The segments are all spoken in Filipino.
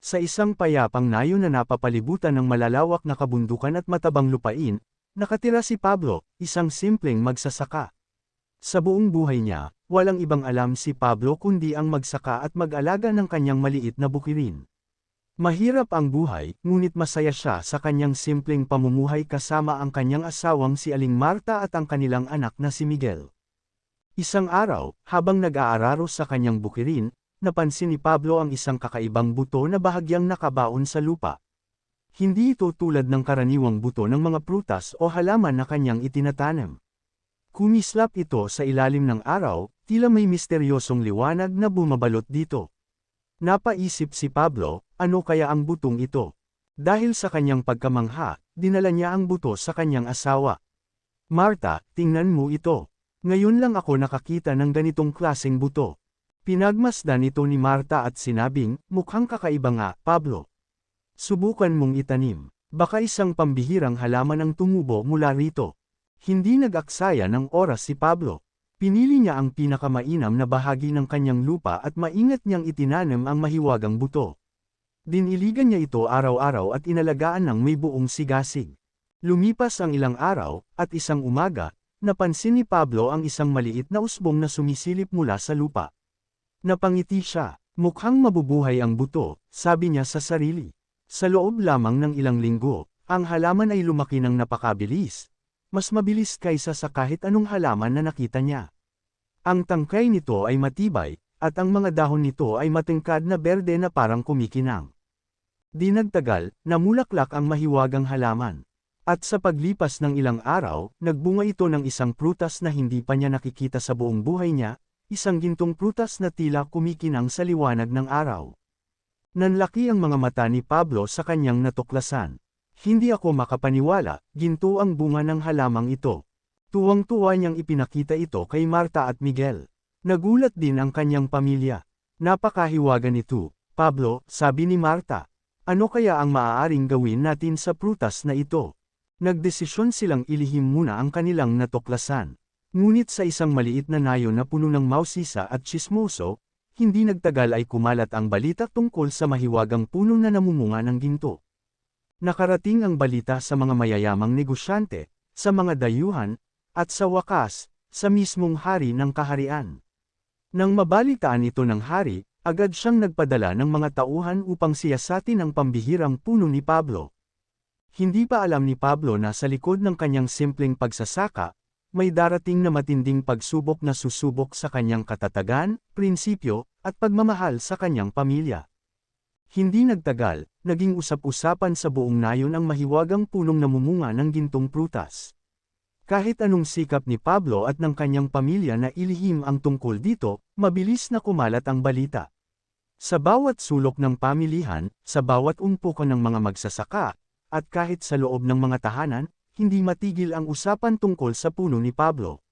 Sa isang payapang nayon na napapalibutan ng malalawak na kabundukan at matabang lupain, nakatira si Pablo, isang simpleng magsasaka. Sa buong buhay niya, walang ibang alam si Pablo kundi ang magsaka at mag-alaga ng kanyang maliit na bukirin. Mahirap ang buhay, ngunit masaya siya sa kanyang simpleng pamumuhay kasama ang kanyang asawang si Aling Marta at ang kanilang anak na si Miguel. Isang araw, habang nag-aararo sa kanyang bukirin, napansin ni Pablo ang isang kakaibang buto na bahagyang nakabaon sa lupa. Hindi ito tulad ng karaniwang buto ng mga prutas o halaman na kanyang itinatanim. Kumislap ito sa ilalim ng araw, tila may misteryosong liwanag na bumabalot dito. Napaisip si Pablo, ano kaya ang butong ito? Dahil sa kanyang pagkamangha, dinala niya ang buto sa kanyang asawa. Marta, tingnan mo ito. Ngayon lang ako nakakita ng ganitong klaseng buto. Pinagmasdan ito ni Marta at sinabing, mukhang kakaiba nga, Pablo. Subukan mong itanim. Baka isang pambihirang halaman ang tumubo mula rito. Hindi nag-aksaya ng oras si Pablo. Pinili niya ang pinakamainam na bahagi ng kanyang lupa at maingat niyang itinanim ang mahiwagang buto. Diniligan niya ito araw-araw at inalagaan ng may buong sigasig. Lumipas ang ilang araw, at isang umaga, napansin ni Pablo ang isang maliit na usbong na sumisilip mula sa lupa. Napangiti siya, mukhang mabubuhay ang buto, sabi niya sa sarili. Sa loob lamang ng ilang linggo, ang halaman ay lumaki ng napakabilis. Mas mabilis kaysa sa kahit anong halaman na nakita niya. Ang tangkay nito ay matibay, at ang mga dahon nito ay matingkad na berde na parang kumikinang. Di nagtagal, namulaklak ang mahiwagang halaman. At sa paglipas ng ilang araw, nagbunga ito ng isang prutas na hindi pa niya nakikita sa buong buhay niya, isang gintong prutas na tila kumikinang sa liwanag ng araw. Nanlaki ang mga mata ni Pablo sa kanyang natuklasan. Hindi ako makapaniwala, ginto ang bunga ng halamang ito. Tuwang-tuwa niyang ipinakita ito kay Marta at Miguel. Nagulat din ang kanyang pamilya. Napakahiwaga nito, Pablo, sabi ni Marta. Ano kaya ang maaaring gawin natin sa prutas na ito? Nagdesisyon silang ilihim muna ang kanilang natuklasan. Ngunit sa isang maliit na nayon na puno ng mausisa at tsismoso, hindi nagtagal ay kumalat ang balita tungkol sa mahiwagang puno na namumunga ng ginto. Nakarating ang balita sa mga mayayamang negosyante, sa mga dayuhan, at sa wakas, sa mismong hari ng kaharian. Nang mabalitaan ito ng hari, agad siyang nagpadala ng mga tauhan upang siyasatin ang pambihirang puno ni Pablo. Hindi pa alam ni Pablo na sa likod ng kanyang simpleng pagsasaka, may darating na matinding pagsubok na susubok sa kanyang katatagan, prinsipyo, at pagmamahal sa kanyang pamilya. Hindi nagtagal, naging usap-usapan sa buong nayon ang mahiwagang punong namumunga ng gintong prutas. Kahit anong sikap ni Pablo at ng kanyang pamilya na ilihim ang tungkol dito, mabilis na kumalat ang balita. Sa bawat sulok ng pamilihan, sa bawat umpukan ng mga magsasaka, at kahit sa loob ng mga tahanan, hindi matigil ang usapan tungkol sa puno ni Pablo.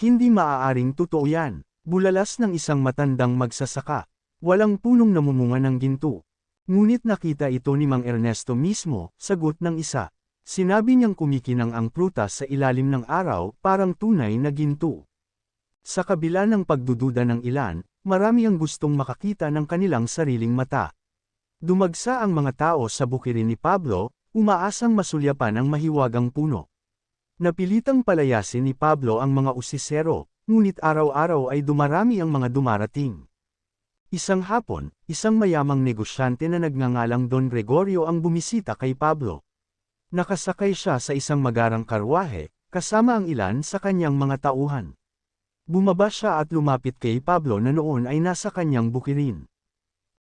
Hindi maaaring totoo yan, bulalas ng isang matandang magsasaka. Walang punong namumunga ng ginto. Ngunit nakita ito ni Mang Ernesto mismo, sagot ng isa. Sinabi niyang kumikinang ang prutas sa ilalim ng araw, parang tunay na ginto. Sa kabila ng pagdududa ng ilan, marami ang gustong makakita ng kanilang sariling mata. Dumagsa ang mga tao sa bukirin ni Pablo, umaasang masulyapan ang mahiwagang puno. Napilitang palayasin ni Pablo ang mga usisero, ngunit araw-araw ay dumarami ang mga dumarating. Isang hapon, isang mayamang negosyante na nagngangalang Don Gregorio ang bumisita kay Pablo. Nakasakay siya sa isang magarang karwahe, kasama ang ilan sa kanyang mga tauhan. Bumaba siya at lumapit kay Pablo na noon ay nasa kanyang bukirin.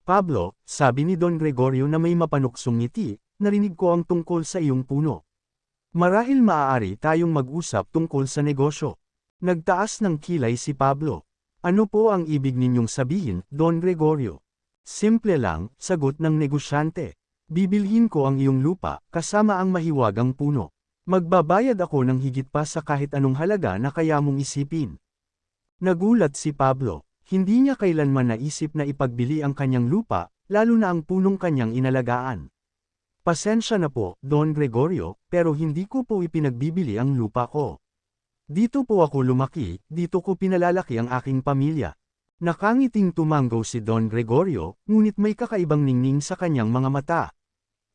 Pablo, sabi ni Don Gregorio na may mapanuksong ngiti, narinig ko ang tungkol sa iyong puno. Marahil maaari tayong mag-usap tungkol sa negosyo. Nagtaas ng kilay si Pablo. Ano po ang ibig ninyong sabihin, Don Gregorio? Simple lang, sagot ng negosyante. Bibilhin ko ang iyong lupa, kasama ang mahiwagang puno. Magbabayad ako ng higit pa sa kahit anong halaga na kaya mong isipin. Nagulat si Pablo. Hindi niya kailanman naisip na ipagbili ang kanyang lupa, lalo na ang punong kanyang inalagaan. Pasensya na po, Don Gregorio, pero hindi ko po ipinagbibili ang lupa ko. Dito po ako lumaki, dito ko pinalalaki ang aking pamilya. Nakangiting tumanggo si Don Gregorio, ngunit may kakaibang ningning sa kanyang mga mata.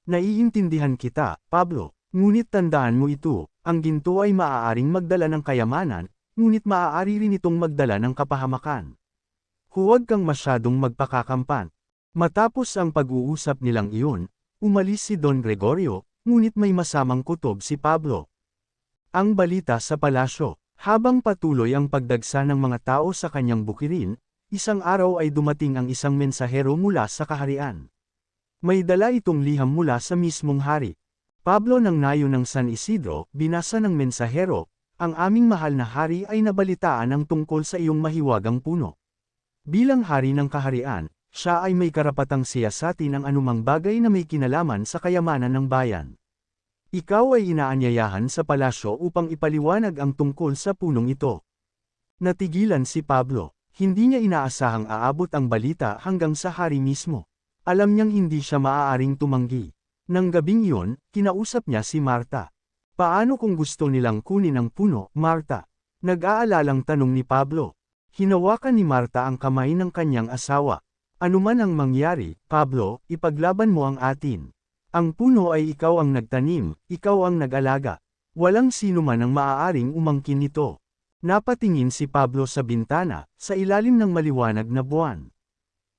Naiintindihan kita, Pablo, ngunit tandaan mo ito, ang ginto ay maaaring magdala ng kayamanan, ngunit maaari rin itong magdala ng kapahamakan. Huwag kang masyadong magpakakampan. Matapos ang pag-uusap nilang iyon, umalis si Don Gregorio, ngunit may masamang kutob si Pablo. Ang balita sa palasyo, habang patuloy ang pagdagsa ng mga tao sa kanyang bukirin, isang araw ay dumating ang isang mensahero mula sa kaharian. May dala itong liham mula sa mismong hari. Pablo ng nayo ng San Isidro, binasa ng mensahero, ang aming mahal na hari ay nabalitaan ang tungkol sa iyong mahiwagang puno. Bilang hari ng kaharian, siya ay may karapatang siyasatin ang anumang bagay na may kinalaman sa kayamanan ng bayan. Ikaw ay inaanyayahan sa palasyo upang ipaliwanag ang tungkol sa punong ito. Natigilan si Pablo. Hindi niya inaasahang aabot ang balita hanggang sa hari mismo. Alam niyang hindi siya maaaring tumanggi. Nang gabing iyon, kinausap niya si Marta. Paano kung gusto nilang kunin ang puno, Marta? Nag-aalalang tanong ni Pablo. Hinawakan ni Marta ang kamay ng kanyang asawa. Anuman ang mangyari, Pablo, ipaglaban mo ang atin. Ang puno ay ikaw ang nagtanim, ikaw ang nag-alaga. Walang sino man ang maaaring umangkin nito. Napatingin si Pablo sa bintana, sa ilalim ng maliwanag na buwan.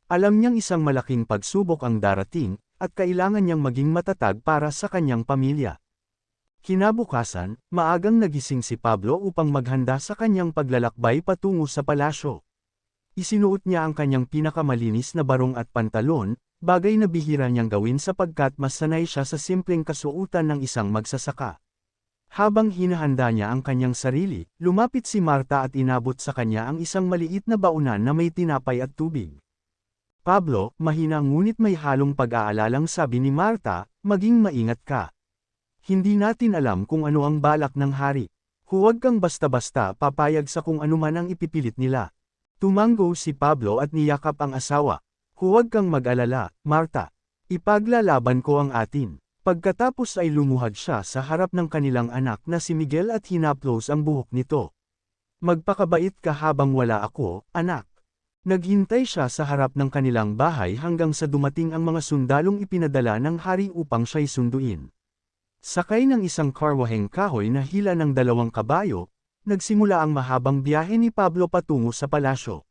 Alam niyang isang malaking pagsubok ang darating, at kailangan niyang maging matatag para sa kanyang pamilya. Kinabukasan, maagang nagising si Pablo upang maghanda sa kanyang paglalakbay patungo sa palasyo. Isinuot niya ang kanyang pinakamalinis na barong at pantalon, bagay na bihira niyang gawin sapagkat mas sanay siya sa simpleng kasuotan ng isang magsasaka. Habang hinahanda niya ang kanyang sarili, lumapit si Marta at inabot sa kanya ang isang maliit na baunan na may tinapay at tubig. Pablo, mahina ngunit may halong pag-aalalang sabi ni Marta, maging maingat ka. Hindi natin alam kung ano ang balak ng hari. Huwag kang basta-basta papayag sa kung ano man ang ipipilit nila. Tumanggo si Pablo at niyakap ang asawa. Huwag kang mag-alala, Marta. Ipaglalaban ko ang atin. Pagkatapos ay lumuhad siya sa harap ng kanilang anak na si Miguel at hinaplos ang buhok nito. Magpakabait ka habang wala ako, anak. Naghintay siya sa harap ng kanilang bahay hanggang sa dumating ang mga sundalong ipinadala ng hari upang siya'y sunduin. Sakay ng isang karwaheng kahoy na hila ng 2 kabayo, nagsimula ang mahabang biyahe ni Pablo patungo sa palasyo.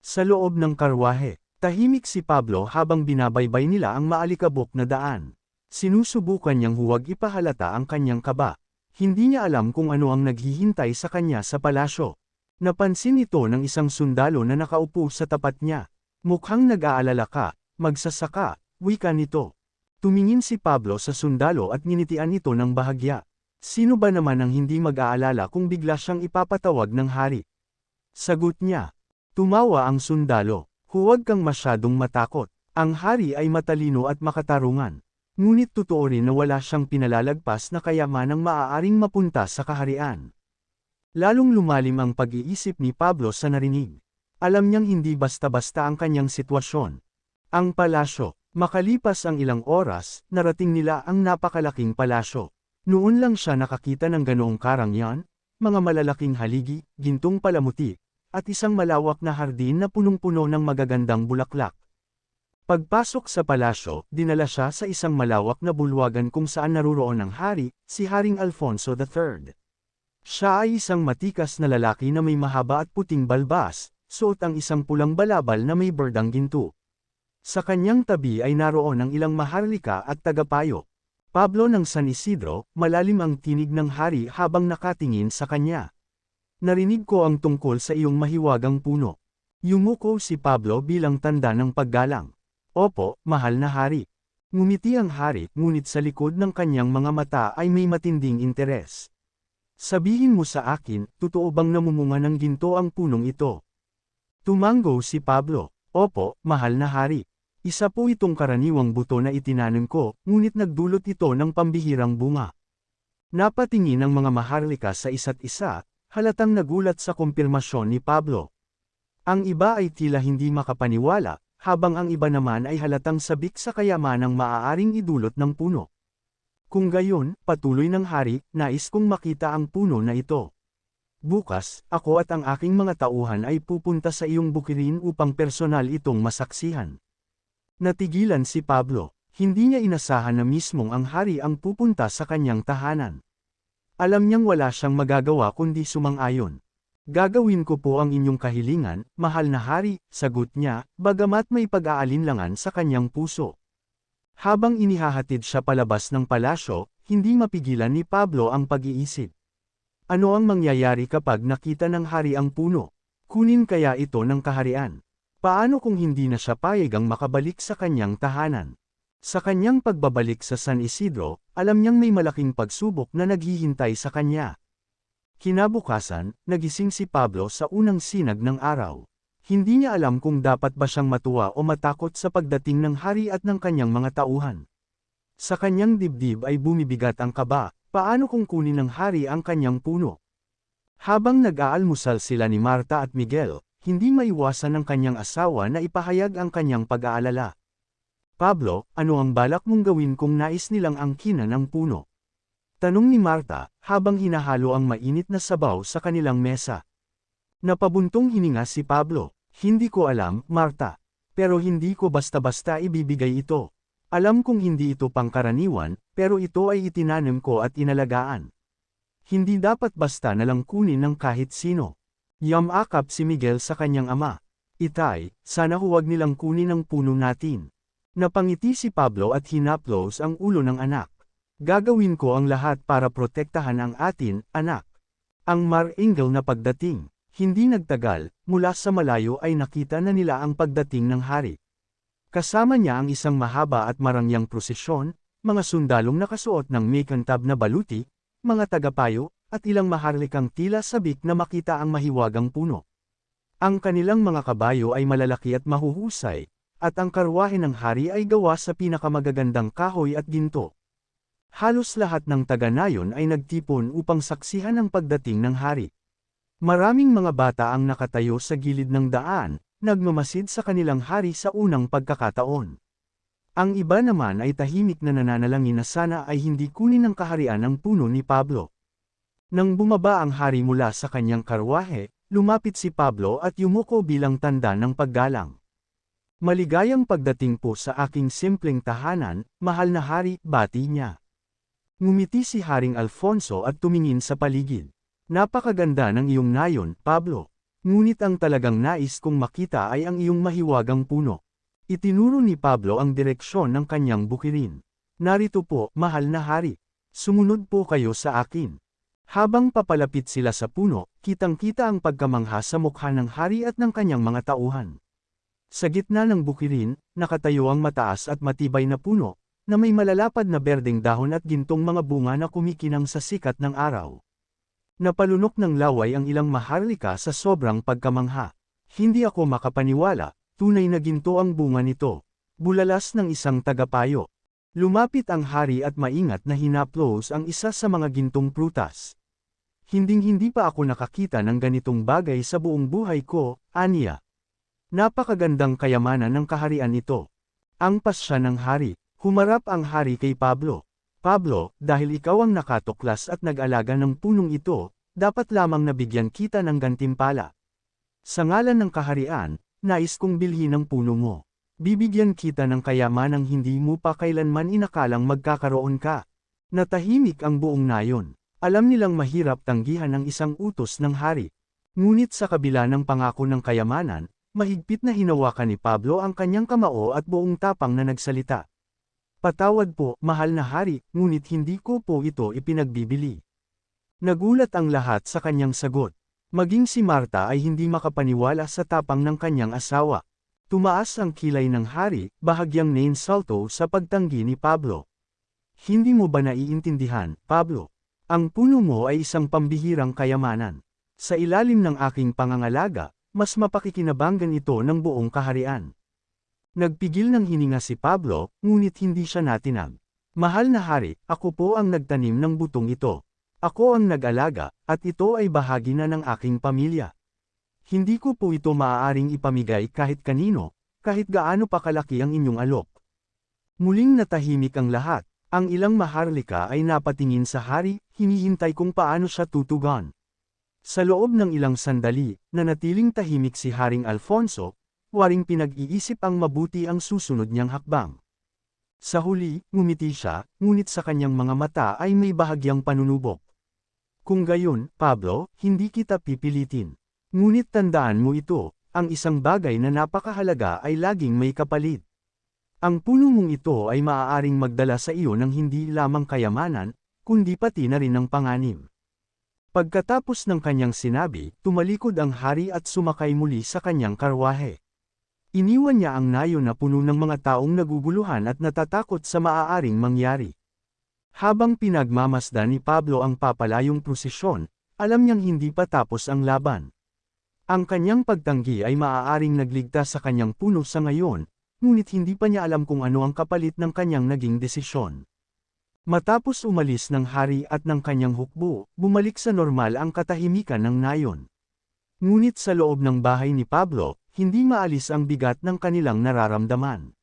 Sa loob ng karwahe, tahimik si Pablo habang binabaybay nila ang maalikabok na daan. Sinusubukan niyang huwag ipahalata ang kanyang kaba. Hindi niya alam kung ano ang naghihintay sa kanya sa palasyo. Napansin ito ng isang sundalo na nakaupo sa tapat niya. Mukhang nag-aalala ka, magsasaka, wika nito. Tumingin si Pablo sa sundalo at nginitian ito ng bahagya. Sino ba naman ang hindi mag-aalala kung bigla siyang ipapatawag ng hari? Sagot niya. Tumawa ang sundalo. Huwag kang masyadong matakot. Ang hari ay matalino at makatarungan. Ngunit totoo rin na wala siyang pinalalagpas na kayamanang maaaring mapunta sa kaharian. Lalong lumalim ang pag-iisip ni Pablo sa narinig. Alam niyang hindi basta-basta ang kanyang sitwasyon. Ang palasyo. Makalipas ang ilang oras, narating nila ang napakalaking palasyo. Noon lang siya nakakita ng ganoong karangyan, mga malalaking haligi, gintong palamuti, at isang malawak na hardin na punong-puno ng magagandang bulaklak. Pagpasok sa palasyo, dinala siya sa isang malawak na bulwagan kung saan naruroon ang hari, si Haring Alfonso III. Siya ay isang matikas na lalaki na may mahaba at puting balbas, suot ang isang pulang balabal na may berdang ginto. Sa kanyang tabi ay naroon ang ilang maharlika at tagapayo. Pablo ng San Isidro, malalim ang tinig ng hari habang nakatingin sa kanya. Narinig ko ang tungkol sa iyong mahiwagang puno. Yumuko si Pablo bilang tanda ng paggalang. Opo, mahal na hari. Ngumiti ang hari, ngunit sa likod ng kanyang mga mata ay may matinding interes. Sabihin mo sa akin, totoo bang namumunga ng ginto ang punong ito? Tumanggo si Pablo. Opo, mahal na hari. Isa po itong karaniwang buto na itinanim ko, ngunit nagdulot ito ng pambihirang bunga. Napatingin ang mga maharlika sa isa't isa, halatang nagulat sa kumpirmasyon ni Pablo. Ang iba ay tila hindi makapaniwala, habang ang iba naman ay halatang sabik sa kayamanang maaaring idulot ng puno. Kung gayon, patuloy ng hari, nais kong makita ang puno na ito. Bukas, ako at ang aking mga tauhan ay pupunta sa iyong bukirin upang personal itong masaksihan. Natigilan si Pablo. Hindi niya inasahan na mismong ang hari ang pupunta sa kanyang tahanan. Alam niyang wala siyang magagawa kundi sumang-ayon. Gagawin ko po ang inyong kahilingan, mahal na hari, sagot niya, bagamat may pag-aalinlangan sa kanyang puso. Habang inihahatid siya palabas ng palasyo, hindi mapigilan ni Pablo ang pag-iisip. Ano ang mangyayari kapag nakita ng hari ang puno? Kunin kaya ito ng kaharian? Paano kung hindi na siya payagang makabalik sa kanyang tahanan? Sa kanyang pagbabalik sa San Isidro, alam niyang may malaking pagsubok na naghihintay sa kanya. Kinabukasan, nagising si Pablo sa unang sinag ng araw. Hindi niya alam kung dapat ba siyang matuwa o matakot sa pagdating ng hari at ng kanyang mga tauhan. Sa kanyang dibdib ay bumibigat ang kaba, paano kung kunin ng hari ang kanyang puno? Habang nag-aalmusal sila ni Marta at Miguel, hindi maiwasan ng kanyang asawa na ipahayag ang kanyang pag-aalala. Pablo, ano ang balak mong gawin kung nais nilang angkinan ang puno? Tanong ni Marta, habang hinahalo ang mainit na sabaw sa kanilang mesa. Napabuntong hininga si Pablo. Hindi ko alam, Marta. Pero hindi ko basta-basta ibibigay ito. Alam kong hindi ito pangkaraniwan, pero ito ay itinanim ko at inalagaan. Hindi dapat basta na lang kunin ng kahit sino. Yamakap si Miguel sa kanyang ama. Itay, sana huwag nilang kunin ang puno natin. Napangiti si Pablo at hinaplos ang ulo ng anak. Gagawin ko ang lahat para protektahan ang atin, anak. Ang marangal na pagdating. Hindi nagtagal, mula sa malayo ay nakita na nila ang pagdating ng hari. Kasama niya ang isang mahaba at marangyang prosesyon, mga sundalong nakasuot ng makintab na baluti, mga tagapayo, at ilang maharlikang tila sabik na makita ang mahiwagang puno. Ang kanilang mga kabayo ay malalaki at mahuhusay, at ang karwahe ng hari ay gawa sa pinakamagagandang kahoy at ginto. Halos lahat ng taga-nayon ay nagtipon upang saksihan ang pagdating ng hari. Maraming mga bata ang nakatayo sa gilid ng daan, nagmamasid sa kanilang hari sa unang pagkakataon. Ang iba naman ay tahimik na nananalangin na sana ay hindi kunin ng kaharian ang puno ni Pablo. Nang bumaba ang hari mula sa kanyang karwahe, lumapit si Pablo at yumuko bilang tanda ng paggalang. Maligayang pagdating po sa aking simpleng tahanan, mahal na hari, bati niya. Ngumiti si Haring Alfonso at tumingin sa paligid. Napakaganda ng iyong nayon, Pablo. Ngunit ang talagang nais kong makita ay ang iyong mahiwagang puno. Itinuro ni Pablo ang direksyon ng kanyang bukirin. Narito po, mahal na hari. Sumunod po kayo sa akin. Habang papalapit sila sa puno, kitang-kita ang pagkamangha sa mukha ng hari at ng kanyang mga tauhan. Sa gitna ng bukirin, nakatayo ang mataas at matibay na puno, na may malalapad na berdeng dahon at gintong mga bunga na kumikinang sa sikat ng araw. Napalunok ng laway ang ilang maharlika sa sobrang pagkamangha. Hindi ako makapaniwala, tunay na ginto ang bunga nito. Bulalas ng isang tagapayo. Lumapit ang hari at maingat na hinaplos ang isa sa mga gintong prutas. Hinding-hindi pa ako nakakita ng ganitong bagay sa buong buhay ko, aniya. Napakagandang kayamanan ng kaharian ito. Ang pasya ng hari. Humarap ang hari kay Pablo. Pablo, dahil ikaw ang nakatuklas at nag-alaga ng punong ito, dapat lamang nabigyan kita ng gantimpala. Sa ngalan ng kaharian, nais kong bilhin ang puno mo. Bibigyan kita ng kayamanang hindi mo pa kailanman inakalang magkakaroon ka. Natahimik ang buong nayon. Alam nilang mahirap tanggihan ang isang utos ng hari. Ngunit sa kabila ng pangako ng kayamanan, mahigpit na hinawakan ni Pablo ang kanyang kamao at buong tapang na nagsalita. Patawad po, mahal na hari, ngunit hindi ko po ito ipinagbibili. Nagulat ang lahat sa kanyang sagot. Maging si Marta ay hindi makapaniwala sa tapang ng kanyang asawa. Tumaas ang kilay ng hari, bahagyang nainsulto sa pagtanggi ni Pablo. Hindi mo ba naiintindihan, Pablo? Ang puno mo ay isang pambihirang kayamanan. Sa ilalim ng aking pangangalaga, mas mapakikinabangan ito ng buong kaharian. Nagpigil ng hininga si Pablo, ngunit hindi siya natinag. Mahal na hari, ako po ang nagtanim ng butong ito. Ako ang nag-alaga, at ito ay bahagi na ng aking pamilya. Hindi ko po ito maaaring ipamigay kahit kanino, kahit gaano pa kalaki ang inyong alok. Muling natahimik ang lahat. Ang ilang maharlika ay napatingin sa hari, hinihintay kung paano siya tutugon. Sa loob ng ilang sandali, nanatiling tahimik si Haring Alfonso, waring pinag-iisip ang mabuti ang susunod niyang hakbang. Sa huli, ngumiti siya, ngunit sa kanyang mga mata ay may bahagyang panunubok. Kung gayon, Pablo, hindi kita pipilitin. Ngunit tandaan mo ito, ang isang bagay na napakahalaga ay laging may kapalit. Ang puno mong ito ay maaaring magdala sa iyo ng hindi lamang kayamanan, kundi pati na rin ng panganib. Pagkatapos ng kanyang sinabi, tumalikod ang hari at sumakay muli sa kanyang karwahe. Iniwan niya ang nayo na puno ng mga taong naguguluhan at natatakot sa maaaring mangyari. Habang pinagmamasdan ni Pablo ang papalayong prosesyon, alam niyang hindi pa tapos ang laban. Ang kanyang pagtanggi ay maaaring nagligtas sa kanyang puno sa ngayon, ngunit hindi pa niya alam kung ano ang kapalit ng kanyang naging desisyon. Matapos umalis ng hari at ng kanyang hukbo, bumalik sa normal ang katahimikan ng nayon. Ngunit sa loob ng bahay ni Pablo, hindi maalis ang bigat ng kanilang nararamdaman.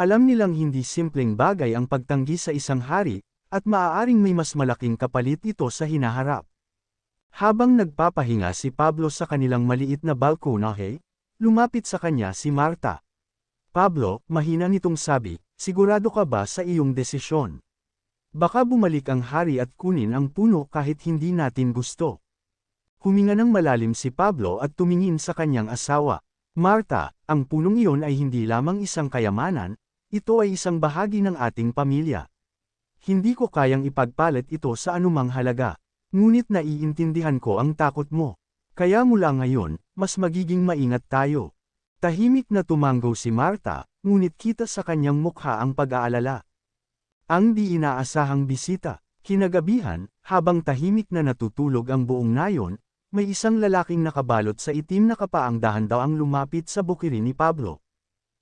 Alam nilang hindi simpleng bagay ang pagtanggi sa isang hari, at maaaring may mas malaking kapalit ito sa hinaharap. Habang nagpapahinga si Pablo sa kanilang maliit na balkonahe, lumapit sa kanya si Marta. Pablo, mahina nitong sabi, sigurado ka ba sa iyong desisyon? Baka bumalik ang hari at kunin ang puno kahit hindi natin gusto. Huminga ng malalim si Pablo at tumingin sa kanyang asawa. Marta, ang punong iyon ay hindi lamang isang kayamanan, ito ay isang bahagi ng ating pamilya. Hindi ko kayang ipagpalit ito sa anumang halaga. Ngunit naiintindihan ko ang takot mo. Kaya mula ngayon, mas magiging maingat tayo. Tahimik na tumanggo si Marta, ngunit kita sa kanyang mukha ang pag-aalala. Ang di inaasahang bisita. Kinagabihan, habang tahimik na natutulog ang buong nayon, may isang lalaking nakabalot sa itim na kapaang dahan-daw ang lumapit sa bukirin ni Pablo.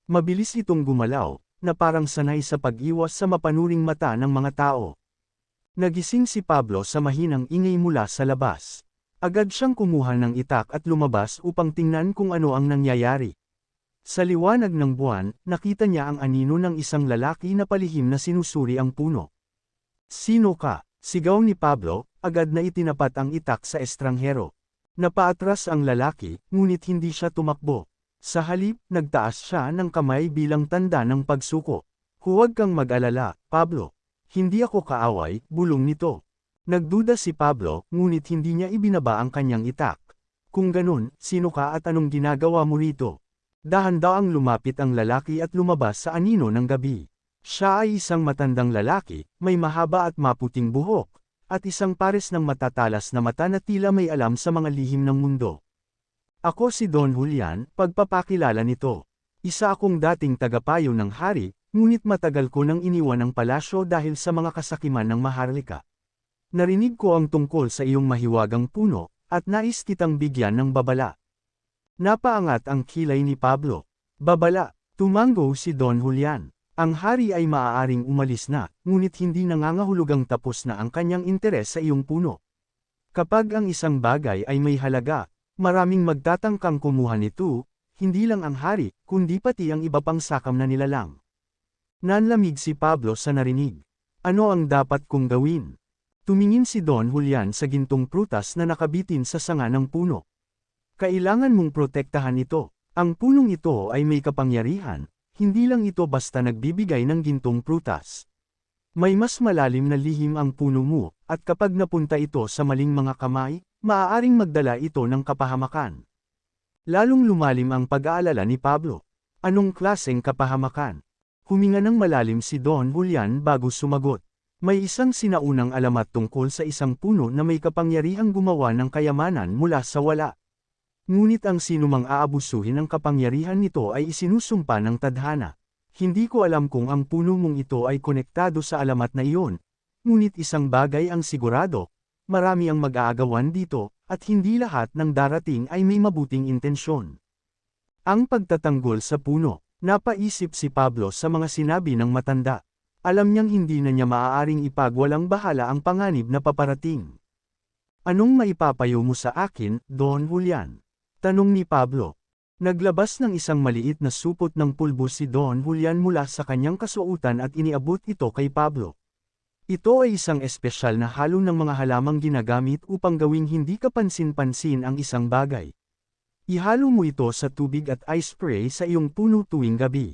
Mabilis itong gumalaw, na parang sanay sa pag-iwas sa mapanuring mata ng mga tao. Nagising si Pablo sa mahinang ingay mula sa labas. Agad siyang kumuha ng itak at lumabas upang tingnan kung ano ang nangyayari. Sa liwanag ng buwan, nakita niya ang anino ng isang lalaki na palihim na sinusuri ang puno. "Sino ka?" sigaw ni Pablo, agad na itinapat ang itak sa estranghero. Napaatras ang lalaki, ngunit hindi siya tumakbo. Sa halip, nagtaas siya ng kamay bilang tanda ng pagsuko. "Huwag kang mag-alala, Pablo. Hindi ako kaaway," bulong nito. Nagduda si Pablo, ngunit hindi niya ibinaba ang kanyang itak. "Kung ganun, sino ka at anong ginagawa mo rito?" Dahan-dahang lumapit ang lalaki at lumabas sa anino ng gabi. Siya ay isang matandang lalaki, may mahaba at maputing buhok, at isang pares ng matatalas na mata na tila may alam sa mga lihim ng mundo. "Ako si Don Julian," pagpapakilala nito. "Isa akong dating tagapayo ng hari, ngunit matagal ko nang iniwan ang palasyo dahil sa mga kasakiman ng Maharlika. Narinig ko ang tungkol sa iyong mahiwagang puno, at nais kitang bigyan ng babala." Napaangat ang kilay ni Pablo. "Babala," tumanggo si Don Julian. Ang hari ay maaaring umalis na, ngunit hindi nangangahulugang tapos na ang kanyang interes sa iyong puno. Kapag ang isang bagay ay may halaga, maraming magtatangkang kumuha nito, hindi lang ang hari, kundi pati ang iba pang sakam na nilalang. Nanlamig si Pablo sa narinig. "Ano ang dapat kong gawin?" Tumingin si Don Julian sa gintong prutas na nakabitin sa sanga ng puno. "Kailangan mong protektahan ito. Ang punong ito ay may kapangyarihan. Hindi lang ito basta nagbibigay ng gintong prutas. May mas malalim na lihim ang puno mo, at kapag napunta ito sa maling mga kamay, maaaring magdala ito ng kapahamakan." Lalong lumalim ang pag-aalala ni Pablo. Anong klaseng kapahamakan? Huminga ng malalim si Don Julian bago sumagot. May isang sinaunang alamat tungkol sa isang puno na may kapangyarihang gumawa ng kayamanan mula sa wala. Ngunit ang sinumang aabusuhin ng kapangyarihan nito ay isinusumpa ng tadhana. Hindi ko alam kung ang puno mong ito ay konektado sa alamat na iyon. Ngunit isang bagay ang sigurado, marami ang mag-aagawan dito, at hindi lahat ng darating ay may mabuting intensyon. Ang pagtatanggol sa puno. Napaisip si Pablo sa mga sinabi ng matanda. Alam niyang hindi na niya maaaring ipagwalang bahala ang panganib na paparating. "Anong maipapayo mo sa akin, Don Julian?" tanong ni Pablo. Naglabas ng isang maliit na supot ng pulbo si Don Julian mula sa kanyang kasuotan at iniabot ito kay Pablo. Ito ay isang espesyal na halo ng mga halamang ginagamit upang gawing hindi kapansin-pansin ang isang bagay. Ihalo mo ito sa tubig at ice spray sa iyong puno tuwing gabi.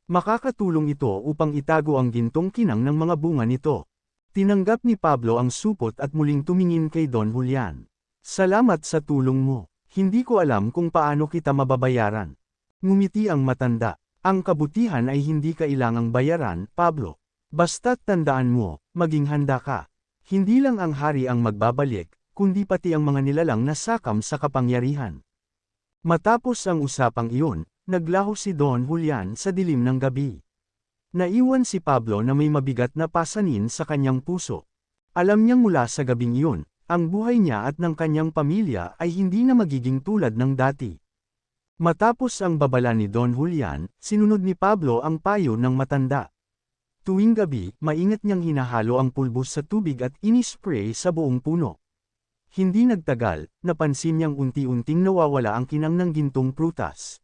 Makakatulong ito upang itago ang gintong kinang ng mga bunga nito. Tinanggap ni Pablo ang supot at muling tumingin kay Don Julian. Salamat sa tulong mo. Hindi ko alam kung paano kita mababayaran. Ngumiti ang matanda. Ang kabutihan ay hindi kailangang bayaran, Pablo. Basta't tandaan mo, maging handa ka. Hindi lang ang hari ang magbabalik, kundi pati ang mga nilalang na sakam sa kapangyarihan. Matapos ang usapang iyon, naglaho si Don Julian sa dilim ng gabi. Naiwan si Pablo na may mabigat na pasanin sa kanyang puso. Alam niyang mula sa gabing iyon, ang buhay niya at ng kanyang pamilya ay hindi na magiging tulad ng dati. Matapos ang babala ni Don Julian, sinunod ni Pablo ang payo ng matanda. Tuwing gabi, maingat niyang hinahalo ang pulbos sa tubig at inispray sa buong puno. Hindi nagtagal, napansin niyang unti-unting nawawala ang kinang ng gintong prutas.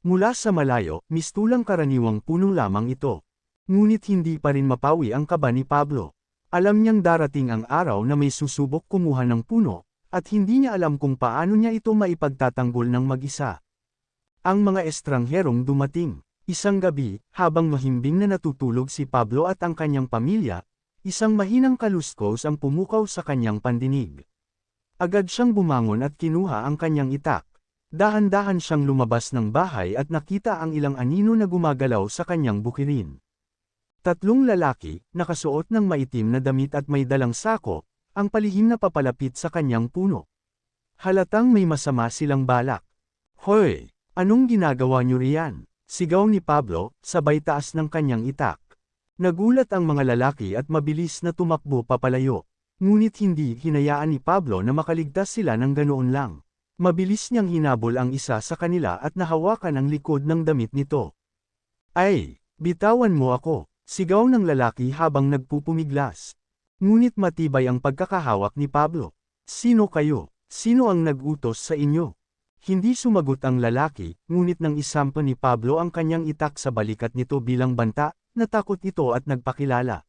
Mula sa malayo, mistulang karaniwang puno lamang ito. Ngunit hindi pa rin mapawi ang kaba ni Pablo. Alam niyang darating ang araw na may susubok kumuha ng puno, at hindi niya alam kung paano niya ito maipagtatanggol ng mag-isa. Ang mga estrangherong dumating. Isang gabi, habang mahimbing na natutulog si Pablo at ang kanyang pamilya, isang mahinang kaluskos ang pumukaw sa kanyang pandinig. Agad siyang bumangon at kinuha ang kanyang itak. Dahan-dahan siyang lumabas ng bahay at nakita ang ilang anino na gumagalaw sa kanyang bukirin. Tatlong lalaki, nakasuot ng maitim na damit at may dalang sako, ang palihim na papalapit sa kanyang puno. Halatang may masama silang balak. "Hoy! Anong ginagawa niyo riyan?" Sigaw ni Pablo, sabay taas ng kanyang itak. Nagulat ang mga lalaki at mabilis na tumakbo papalayo. Ngunit hindi hinayaan ni Pablo na makaligtas sila ng ganoon lang. Mabilis niyang hinabol ang isa sa kanila at nahawakan ang likod ng damit nito. "Ay, bitawan mo ako!" Sigaw ng lalaki habang nagpupumiglas. Ngunit matibay ang pagkakahawak ni Pablo. "Sino kayo? Sino ang nag-utos sa inyo?" Hindi sumagot ang lalaki, ngunit nang isampa ni Pablo ang kanyang itak sa balikat nito bilang banta, natakot ito at nagpakilala.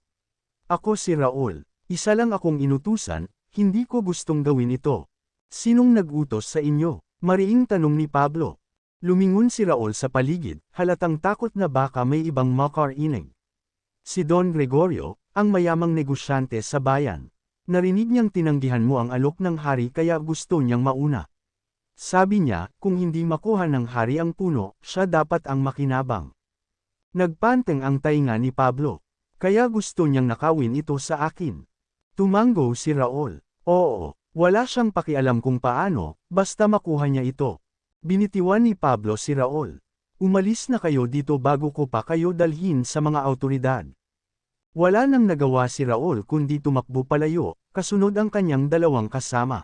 "Ako si Raul. Isa lang akong inutusan, hindi ko gustong gawin ito." "Sinong nag-utos sa inyo?" mariing tanong ni Pablo. Lumingon si Raul sa paligid, halatang takot na baka may ibang makarinig. "Si Don Gregorio, ang mayamang negosyante sa bayan. Narinig niyang tinanggihan mo ang alok ng hari kaya gusto niyang mauna. Sabi niya, kung hindi makuha ng hari ang puno, siya dapat ang makinabang." Nagpanteng ang tainga ni Pablo. "Kaya gusto niyang nakawin ito sa akin." Tumango si Raul. "Oo, wala siyang pakialam kung paano, basta makuha niya ito." Binitiwan ni Pablo si Raul. "Umalis na kayo dito bago ko pa kayo dalhin sa mga awtoridad." Wala nang nagawa si Raul kundi tumakbo palayo, kasunod ang kanyang dalawang kasama.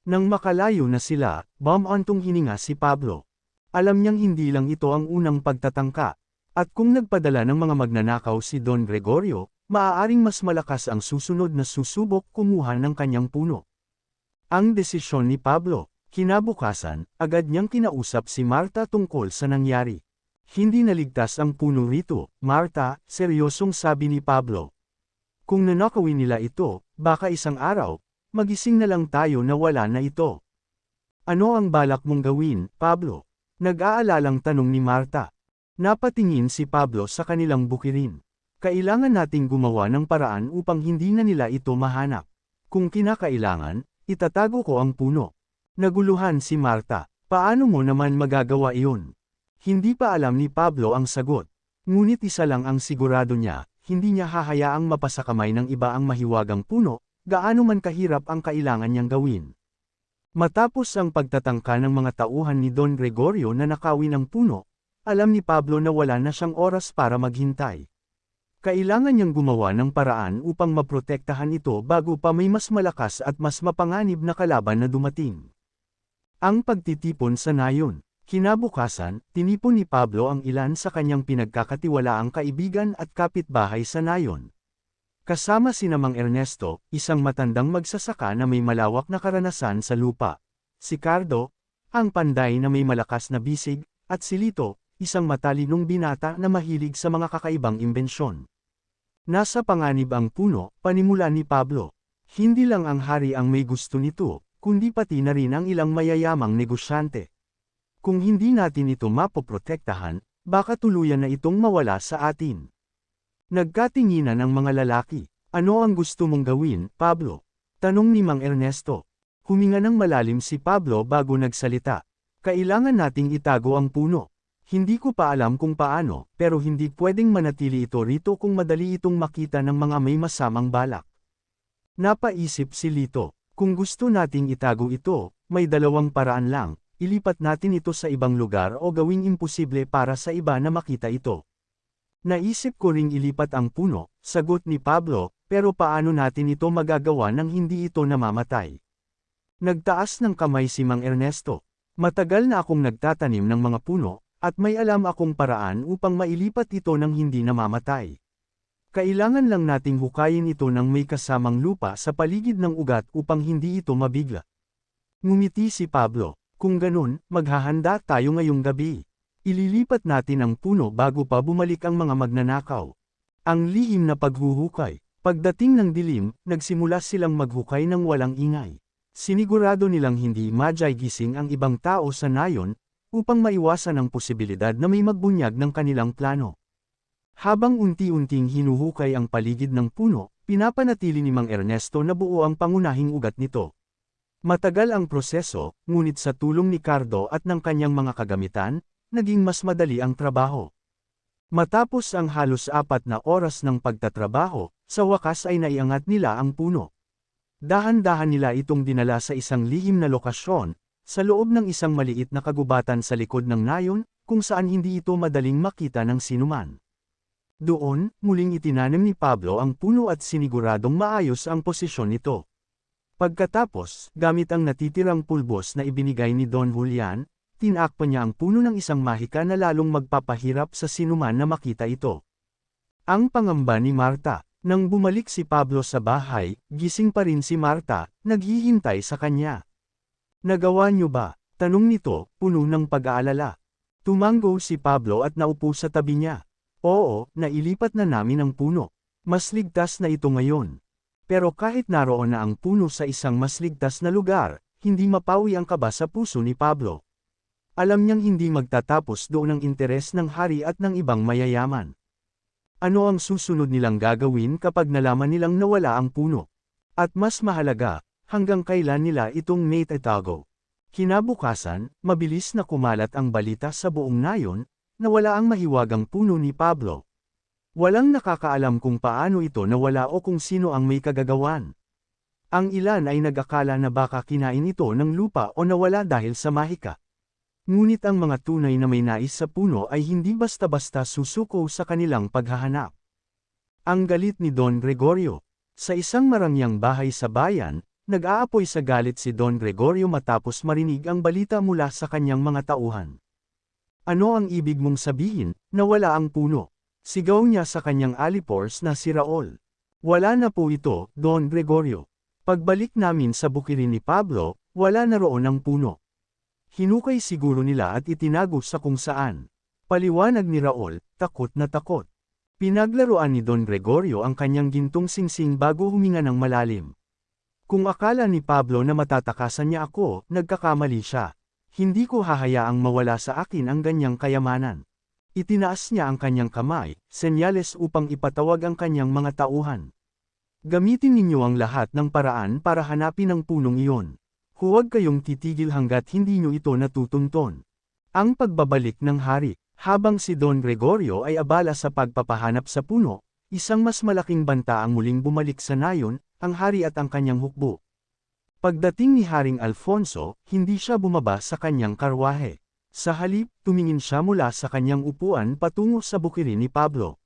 Nang makalayo na sila, bumantong hininga si Pablo. Alam niyang hindi lang ito ang unang pagtatangka, at kung nagpadala ng mga magnanakaw si Don Gregorio, maaaring mas malakas ang susunod na susubok kumuha ng kanyang puno. Ang desisyon ni Pablo. Kinabukasan, agad niyang kinausap si Marta tungkol sa nangyari. "Hindi naligtas ang puno rito, Marta," seryosong sabi ni Pablo. "Kung nanakawin nila ito, baka isang araw, magising na lang tayo na wala na ito." "Ano ang balak mong gawin, Pablo?" nag-aalalang tanong ni Marta. Napatingin si Pablo sa kanilang bukirin. "Kailangan nating gumawa ng paraan upang hindi na nila ito mahanap. Kung kinakailangan, itatago ko ang puno." Naguluhan si Marta. "Paano mo naman magagawa iyon?" Hindi pa alam ni Pablo ang sagot. Ngunit isa lang ang sigurado niya, hindi niya hahayaang mapasakamay ng iba ang mahiwagang puno, gaano man kahirap ang kailangan niyang gawin. Matapos ang pagtatangka ng mga tauhan ni Don Gregorio na nakawin ang puno, alam ni Pablo na wala na siyang oras para maghintay. Kailangan niyang gumawa ng paraan upang maprotektahan ito bago pa may mas malakas at mas mapanganib na kalaban na dumating. Ang pagtitipon sa nayon. Kinabukasan, tinipon ni Pablo ang ilan sa kanyang pinagkakatiwalaang kaibigan at kapitbahay sa nayon. Kasama si Mang Ernesto, isang matandang magsasaka na may malawak na karanasan sa lupa. Si Cardo, ang panday na may malakas na bisig, at si Lito, isang matalinong binata na mahilig sa mga kakaibang imbensyon. Nasa panganib ang puno, panimula ni Pablo. Hindi lang ang hari ang may gusto nito, kundi pati na rin ang ilang mayayamang negosyante. Kung hindi natin ito mapoprotektahan, baka tuluyan na itong mawala sa atin. Nagkatinginan ang mga lalaki. Ano ang gusto mong gawin, Pablo? Tanong ni Mang Ernesto. Huminga ng malalim si Pablo bago nagsalita. Kailangan nating itago ang puno. Hindi ko pa alam kung paano, pero hindi pwedeng manatili ito rito kung madali itong makita ng mga may masamang balak. Napaisip si Lito, kung gusto nating itago ito, may dalawang paraan lang, ilipat natin ito sa ibang lugar o gawing imposible para sa iba na makita ito. Naisip ko ring ilipat ang puno, sagot ni Pablo, pero paano natin ito magagawa nang hindi ito namamatay? Nagtaas ng kamay si Mang Ernesto. Matagal na akong nagtatanim ng mga puno, at may alam akong paraan upang mailipat ito nang hindi namamatay. Kailangan lang nating hukayin ito ng may kasamang lupa sa paligid ng ugat upang hindi ito mabigla. Ngumiti si Pablo, kung ganun, maghahanda tayo ngayong gabi. Ililipat natin ang puno bago pa bumalik ang mga magnanakaw. Ang lihim na paghuhukay. Pagdating ng dilim, nagsimula silang maghukay ng walang ingay. Sinigurado nilang hindi madyay gising ang ibang tao sa nayon, upang maiwasan ang posibilidad na may magbunyag ng kanilang plano. Habang unti-unting hinuhukay ang paligid ng puno, pinapanatili ni Mang Ernesto na buo ang pangunahing ugat nito. Matagal ang proseso, ngunit sa tulong ni Cardo at ng kanyang mga kagamitan, naging mas madali ang trabaho. Matapos ang halos 4 na oras ng pagtatrabaho, sa wakas ay naiangat nila ang puno. Dahan-dahan nila itong dinala sa isang lihim na lokasyon, sa loob ng isang maliit na kagubatan sa likod ng nayon, kung saan hindi ito madaling makita ng sinuman. Doon, muling itinanim ni Pablo ang puno at siniguradong maayos ang posisyon nito. Pagkatapos, gamit ang natitirang pulbos na ibinigay ni Don Julian, tinakpan niya ang puno ng isang mahika na lalong magpapahirap sa sinuman na makita ito. Ang pangamba ni Marta. Nang bumalik si Pablo sa bahay, gising pa rin si Marta, naghihintay sa kanya. Nagawa niyo ba? Tanong nito, puno ng pag-aalala. Tumango si Pablo at naupo sa tabi niya. Oo, nailipat na namin ang puno. Mas ligtas na ito ngayon. Pero kahit naroon na ang puno sa isang mas ligtas na lugar, hindi mapawi ang kaba sa puso ni Pablo. Alam niyang hindi magtatapos doon ang interes ng hari at ng ibang mayayaman. Ano ang susunod nilang gagawin kapag nalaman nilang nawala ang puno? At mas mahalaga, hanggang kailan nila itong maitatago? Kinabukasan, mabilis na kumalat ang balita sa buong nayon, na wala ang mahiwagang puno ni Pablo. Walang nakakaalam kung paano ito nawala o kung sino ang may kagagawan. Ang ilan ay nag-akala na baka kinain ito ng lupa o nawala dahil sa mahika. Ngunit ang mga tunay na may nais sa puno ay hindi basta-basta susuko sa kanilang paghahanap. Ang galit ni Don Gregorio. Sa isang marangyang bahay sa bayan, nag-aapoy sa galit si Don Gregorio matapos marinig ang balita mula sa kanyang mga tauhan. Ano ang ibig mong sabihin, na wala ang puno? Sigaw niya sa kanyang alipors na si Raul. Wala na po ito, Don Gregorio. Pagbalik namin sa bukirin ni Pablo, wala na roon ang puno. Hinukay siguro nila at itinago sa kung saan. Paliwanag ni Raul, takot na takot. Pinaglaruan ni Don Gregorio ang kanyang gintong singsing bago huminga ng malalim. Kung akala ni Pablo na matatakasan niya ako, nagkakamali siya. Hindi ko hahayaang mawala sa akin ang ganyang kayamanan. Itinaas niya ang kanyang kamay, senyales upang ipatawag ang kanyang mga tauhan. Gamitin ninyo ang lahat ng paraan para hanapin ang punong iyon. Huwag kayong titigil hanggat hindi nyo ito natutunton. Ang pagbabalik ng hari. Habang si Don Gregorio ay abala sa pagpapahanap sa puno, isang mas malaking banta ang muling bumalik sa nayon, ang hari at ang kanyang hukbo. Pagdating ni Haring Alfonso, hindi siya bumaba sa kanyang karwahe. Sa halip, tumingin siya mula sa kanyang upuan patungo sa bukirin ni Pablo.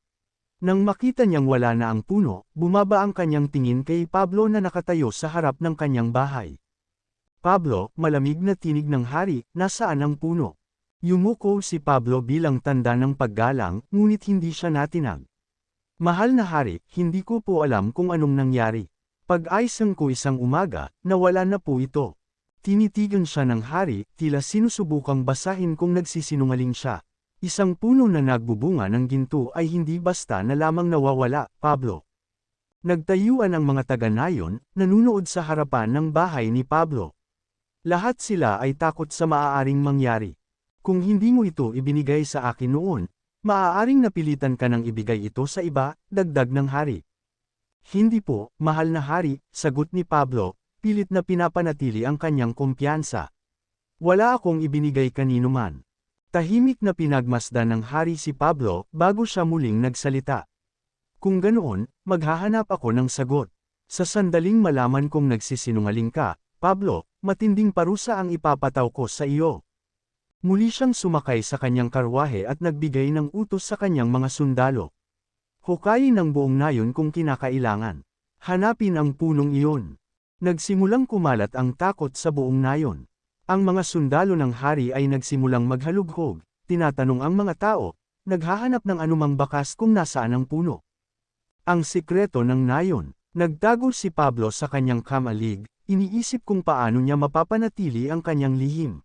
Nang makita niyang wala na ang puno, bumaba ang kanyang tingin kay Pablo na nakatayo sa harap ng kanyang bahay. Pablo, malamig na tinig ng hari, nasaan ang puno? Yumuko si Pablo bilang tanda ng paggalang, ngunit hindi siya natinag. Mahal na hari, hindi ko po alam kung anong nangyari. Pag-aisang ko isang umaga, nawala na po ito. Tinitigan siya ng hari, tila sinusubukang basahin kung nagsisinungaling siya. Isang puno na nagbubunga ng ginto ay hindi basta na lamang nawawala, Pablo. Nagtayuan ang mga taga-Nayon, nanunood sa harapan ng bahay ni Pablo. Lahat sila ay takot sa maaaring mangyari. Kung hindi mo ito ibinigay sa akin noon, maaaring napilitan ka ng ibigay ito sa iba, dagdag ng hari. Hindi po, mahal na hari, sagot ni Pablo, pilit na pinapanatili ang kanyang kumpiyansa. Wala akong ibinigay kanino man. Tahimik na pinagmasdan ng hari si Pablo bago siya muling nagsalita. Kung ganoon, maghahanap ako ng sagot. Sa sandaling malaman kong nagsisinungaling ka, Pablo, matinding parusa ang ipapataw ko sa iyo. Muli siyang sumakay sa kanyang karwahe at nagbigay ng utos sa kanyang mga sundalo. Hukayin ang buong nayon kung kinakailangan. Hanapin ang punong iyon. Nagsimulang kumalat ang takot sa buong nayon. Ang mga sundalo ng hari ay nagsimulang maghalughog, tinatanong ang mga tao, naghahanap ng anumang bakas kung nasaan ang puno. Ang sikreto ng nayon, nagtago si Pablo sa kanyang kamalig, iniisip kung paano niya mapapanatili ang kanyang lihim.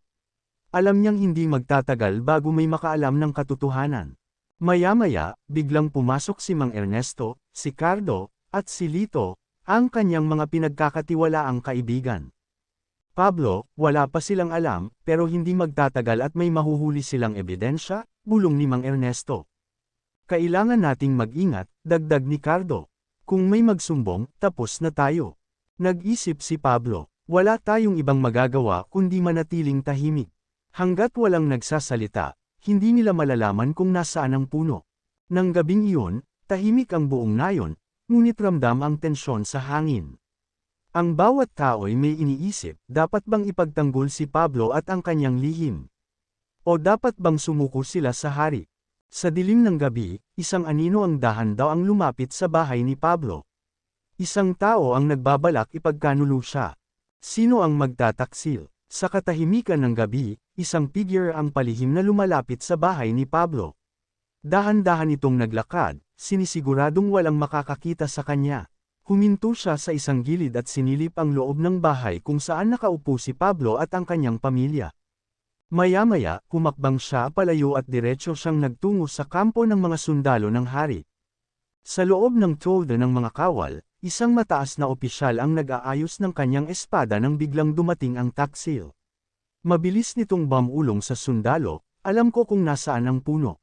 Alam niyang hindi magtatagal bago may makaalam ng katotohanan. Maya-maya, biglang pumasok si Mang Ernesto, si Cardo, at si Lito, ang kanyang mga pinagkakatiwalaang kaibigan. Pablo, wala pa silang alam, pero hindi magtatagal at may mahuhuli silang ebidensya, bulong ni Mang Ernesto. Kailangan nating mag-ingat, dagdag ni Cardo. Kung may magsumbong, tapos na tayo. Nag-isip si Pablo, wala tayong ibang magagawa kundi manatiling tahimik. Hanggat walang nagsasalita, hindi nila malalaman kung nasaan ang puno. Nang gabing iyon, tahimik ang buong nayon, ngunit ramdam ang tensyon sa hangin. Ang bawat tao'y may iniisip, dapat bang ipagtanggol si Pablo at ang kanyang lihim? O dapat bang sumuko sila sa hari? Sa dilim ng gabi, isang anino ang dahan-daw ang lumapit sa bahay ni Pablo. Isang tao ang nagbabalak ipagkanulo siya. Sino ang magtataksil? Sa katahimikan ng gabi, isang figure ang palihim na lumalapit sa bahay ni Pablo. Dahan-dahan itong naglakad, sinisiguradong walang makakakita sa kanya. Huminto siya sa isang gilid at sinilip ang loob ng bahay kung saan nakaupo si Pablo at ang kanyang pamilya. Maya-maya, humakbang siya palayo at diretso siyang nagtungo sa kampo ng mga sundalo ng hari. Sa loob ng tolda ng mga kawal, isang mataas na opisyal ang nag-aayos ng kanyang espada nang biglang dumating ang taksil. Mabilis nitong bumulong sa sundalo, alam ko kung nasaan ang puno.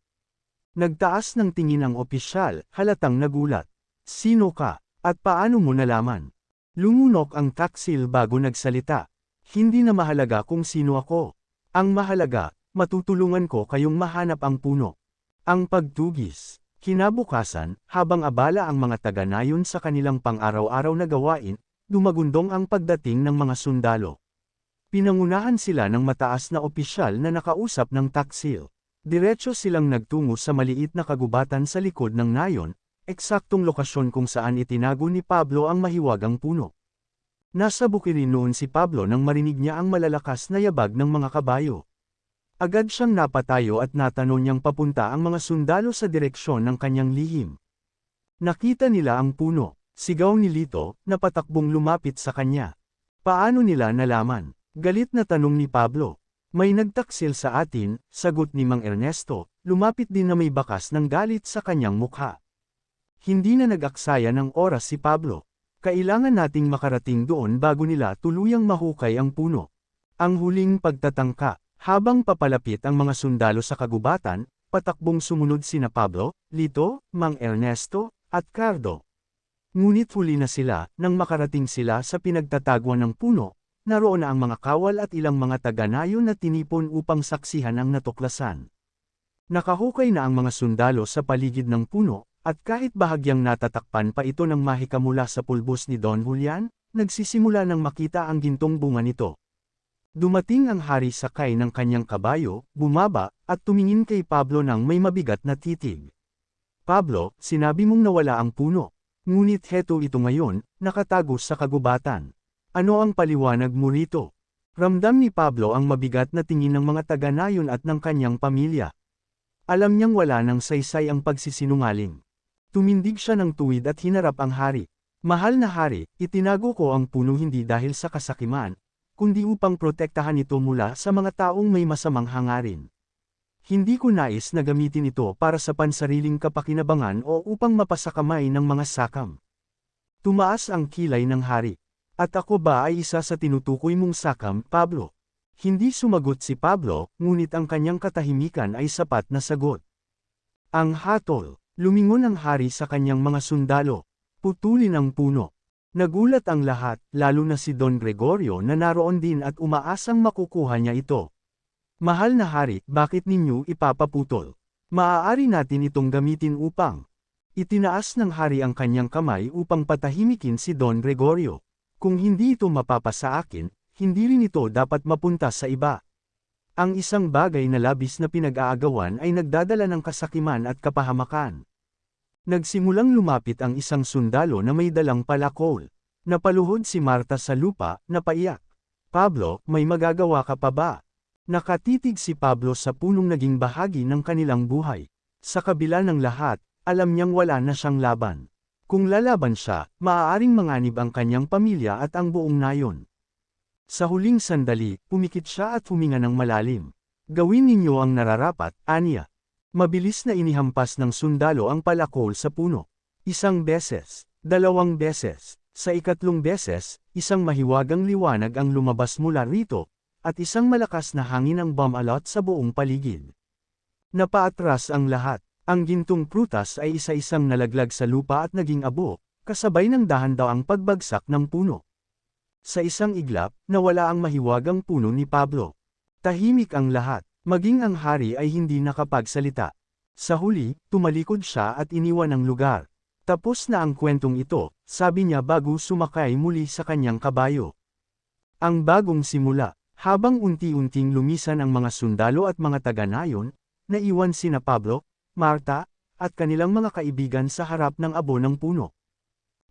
Nagtaas ng tingin ang opisyal, halatang nagulat. Sino ka? At paano mo nalaman? Lumunok ang taksil bago nagsalita. Hindi na mahalaga kung sino ako. Ang mahalaga, matutulungan ko kayong mahanap ang puno. Ang pagtugis. Kinabukasan, habang abala ang mga taga-Nayon sa kanilang pang-araw-araw na gawain, dumagundong ang pagdating ng mga sundalo. Pinangunahan sila ng mataas na opisyal na nakausap ng taksil. Diretso silang nagtungo sa maliit na kagubatan sa likod ng nayon, eksaktong lokasyon kung saan itinago ni Pablo ang mahiwagang puno. Nasa bukirin noon si Pablo nang marinig niya ang malalakas na yabag ng mga kabayo. Agad siyang napatayo at natanong niyang papunta ang mga sundalo sa direksyon ng kanyang lihim. Nakita nila ang puno, sigaw ni Lito, na patakbong lumapit sa kanya. Paano nila nalaman? Galit na tanong ni Pablo. May nagtaksil sa atin, sagot ni Mang Ernesto, lumapit din na may bakas ng galit sa kanyang mukha. Hindi na nag-aksaya ng oras si Pablo. Kailangan nating makarating doon bago nila tuluyang mahukay ang puno. Ang huling pagtatangka, habang papalapit ang mga sundalo sa kagubatan, patakbong sumunod sina Pablo, Lito, Mang Ernesto, at Cardo. Ngunit huli na sila, nang makarating sila sa pinagtatagwan ng puno, naroon na ang mga kawal at ilang mga taga-Nayon na tinipon upang saksihan ang natuklasan. Nakahukay na ang mga sundalo sa paligid ng puno, at kahit bahagyang natatakpan pa ito ng mahika mula sa pulbos ni Don Julian, nagsisimula nang makita ang gintong bunga nito. Dumating ang hari sakay ng kanyang kabayo, bumaba, at tumingin kay Pablo ng may mabigat na titig. Pablo, sinabi mong nawala ang puno. Ngunit heto ito ngayon, nakatago sa kagubatan. Ano ang paliwanag mo rito? Ramdam ni Pablo ang mabigat na tingin ng mga taga-Nayon at ng kanyang pamilya. Alam niyang wala nang saysay ang pagsisinungaling. Tumindig siya ng tuwid at hinarap ang hari. Mahal na hari, itinago ko ang puno hindi dahil sa kasakiman, kundi upang protektahan ito mula sa mga taong may masamang hangarin. Hindi ko nais na gamitin ito para sa pansariling kapakinabangan o upang mapasakamay ng mga sakam. Tumaas ang kilay ng hari. At ako ba ay isa sa tinutukoy mong sakam, Pablo? Hindi sumagot si Pablo, ngunit ang kanyang katahimikan ay sapat na sagot. Ang hatol, lumingon ang hari sa kanyang mga sundalo. Putulin ang puno. Nagulat ang lahat, lalo na si Don Gregorio na naroon din at umaasang makukuha niya ito. Mahal na hari, bakit ninyo ipapaputol? Maaari natin itong gamitin upang. Itinaas ng hari ang kanyang kamay upang patahimikin si Don Gregorio. Kung hindi ito mapapa sa akin, hindi rin ito dapat mapunta sa iba. Ang isang bagay na labis na pinag-aagawan ay nagdadala ng kasakiman at kapahamakan. Nagsimulang lumapit ang isang sundalo na may dalang palakol. Napaluhod si Marta sa lupa, napaiyak. Pablo, may magagawa ka pa ba? Nakatitig si Pablo sa punong naging bahagi ng kanilang buhay. Sa kabila ng lahat, alam niyang wala na siyang laban. Kung lalaban siya, maaaring manganib ang kanyang pamilya at ang buong nayon. Sa huling sandali, pumikit siya at huminga ng malalim. Gawin ninyo ang nararapat, aniya. Mabilis na inihampas ng sundalo ang palakol sa puno. Isang beses, dalawang beses, sa ikatlong beses, isang mahiwagang liwanag ang lumabas mula rito, at isang malakas na hangin ang bumalot sa buong paligid. Napaatras ang lahat. Ang gintong prutas ay isa-isang nalaglag sa lupa at naging abo, kasabay ng dahan-daang pagbagsak ng puno. Sa isang iglap, nawala ang mahiwagang puno ni Pablo. Tahimik ang lahat. Maging ang hari ay hindi nakapagsalita. Sa huli, tumalikod siya at iniwan ang lugar. Tapos na ang kwentong ito, sabi niya bago sumakay muli sa kanyang kabayo. Ang bagong simula, habang unti-unting lumisan ang mga sundalo at mga taga-nayon, naiwan sina Pablo, Marta, at kanilang mga kaibigan sa harap ng abo ng puno.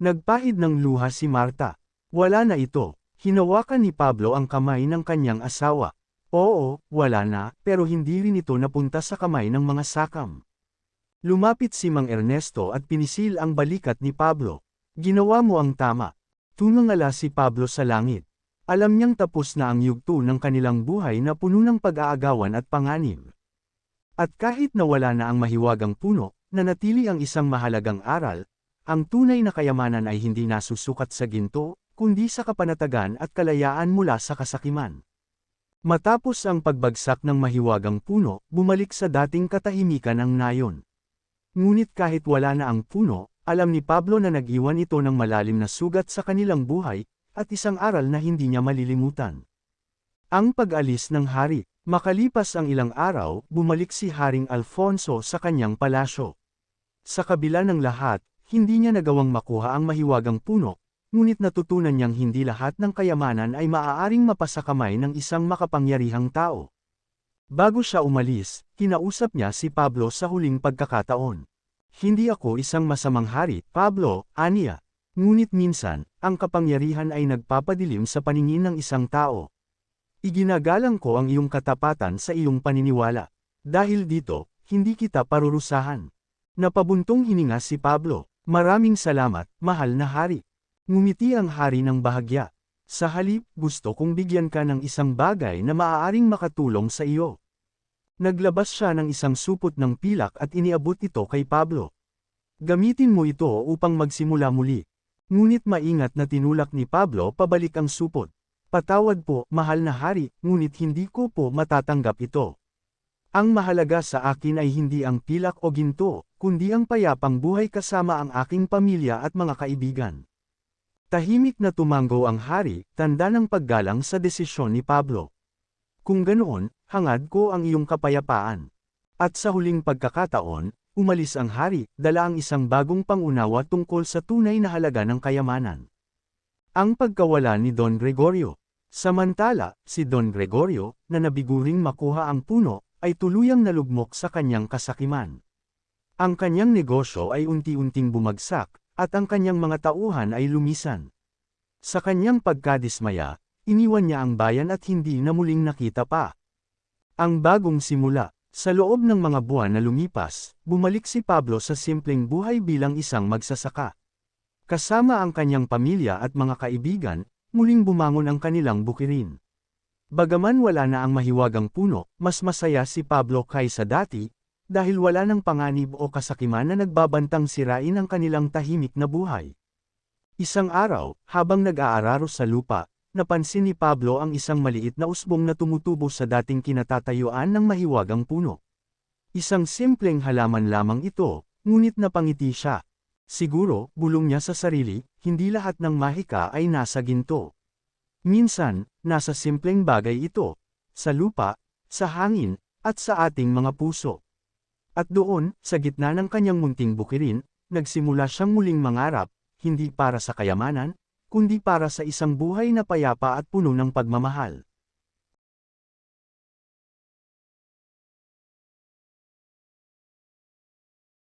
Nagpahid ng luha si Marta. Wala na ito. Hinawakan ni Pablo ang kamay ng kanyang asawa. Oo, wala na, pero hindi rin ito napunta sa kamay ng mga sakam. Lumapit si Mang Ernesto at pinisil ang balikat ni Pablo. Ginawa mo ang tama. Tumangala si Pablo sa langit. Alam niyang tapos na ang yugto ng kanilang buhay na puno ng pag-aagawan at panganib. At kahit nawala na ang mahiwagang puno, nanatili ang isang mahalagang aral, ang tunay na kayamanan ay hindi nasusukat sa ginto, kundi sa kapanatagan at kalayaan mula sa kasakiman. Matapos ang pagbagsak ng mahiwagang puno, bumalik sa dating katahimikan ang nayon. Ngunit kahit wala na ang puno, alam ni Pablo na nag-iwan ito ng malalim na sugat sa kanilang buhay, at isang aral na hindi niya malilimutan. Ang pag-alis ng hari. Makalipas ang ilang araw, bumalik si Haring Alfonso sa kanyang palasyo. Sa kabila ng lahat, hindi niya nagawang makuha ang mahiwagang puno, ngunit natutunan niyang hindi lahat ng kayamanan ay maaaring mapasakamay ng isang makapangyarihang tao. Bago siya umalis, kinausap niya si Pablo sa huling pagkakataon. Hindi ako isang masamang hari, Pablo, aniya. Ngunit minsan, ang kapangyarihan ay nagpapadilim sa paningin ng isang tao. Iginagalang ko ang iyong katapatan sa iyong paniniwala. Dahil dito, hindi kita parurusahan. Napabuntong hininga si Pablo. Maraming salamat, mahal na hari. Ngumiti ang hari ng bahagya. Sa halip, gusto kong bigyan ka ng isang bagay na maaaring makatulong sa iyo. Naglabas siya ng isang supot ng pilak at iniabot ito kay Pablo. Gamitin mo ito upang magsimula muli. Ngunit maingat na tinulak ni Pablo pabalik ang supot. Patawad po, mahal na hari, ngunit hindi ko po matatanggap ito. Ang mahalaga sa akin ay hindi ang pilak o ginto, kundi ang payapang buhay kasama ang aking pamilya at mga kaibigan. Tahimik na tumango ang hari, tanda ng paggalang sa desisyon ni Pablo. Kung ganoon, hangad ko ang iyong kapayapaan. At sa huling pagkakataon, umalis ang hari, dala ang isang bagong pangunawa tungkol sa tunay na halaga ng kayamanan. Ang pagkawala ni Don Gregorio. Samantala, si Don Gregorio, na nabiguring makuha ang puno, ay tuluyang nalugmok sa kanyang kasakiman. Ang kanyang negosyo ay unti-unting bumagsak, at ang kanyang mga tauhan ay lumisan. Sa kanyang pagkadismaya, iniwan niya ang bayan at hindi na muling nakita pa. Ang bagong simula. Sa loob ng mga buwan na lumipas, bumalik si Pablo sa simpleng buhay bilang isang magsasaka. Kasama ang kanyang pamilya at mga kaibigan, muling bumangon ang kanilang bukirin. Bagaman wala na ang mahiwagang puno, mas masaya si Pablo kaysa dati, dahil wala ng panganib o kasakiman na nagbabantang sirain ang kanilang tahimik na buhay. Isang araw, habang nag-aararo sa lupa, napansin ni Pablo ang isang maliit na usbong na tumutubo sa dating kinatatayuan ng mahiwagang puno. Isang simpleng halaman lamang ito, ngunit napangiti siya. Siguro, bulong niya sa sarili, hindi lahat ng mahika ay nasa ginto. Minsan, nasa simpleng bagay ito, sa lupa, sa hangin, at sa ating mga puso. At doon, sa gitna ng kanyang munting bukirin, nagsimula siyang muling mangarap, hindi para sa kayamanan, kundi para sa isang buhay na payapa at puno ng pagmamahal.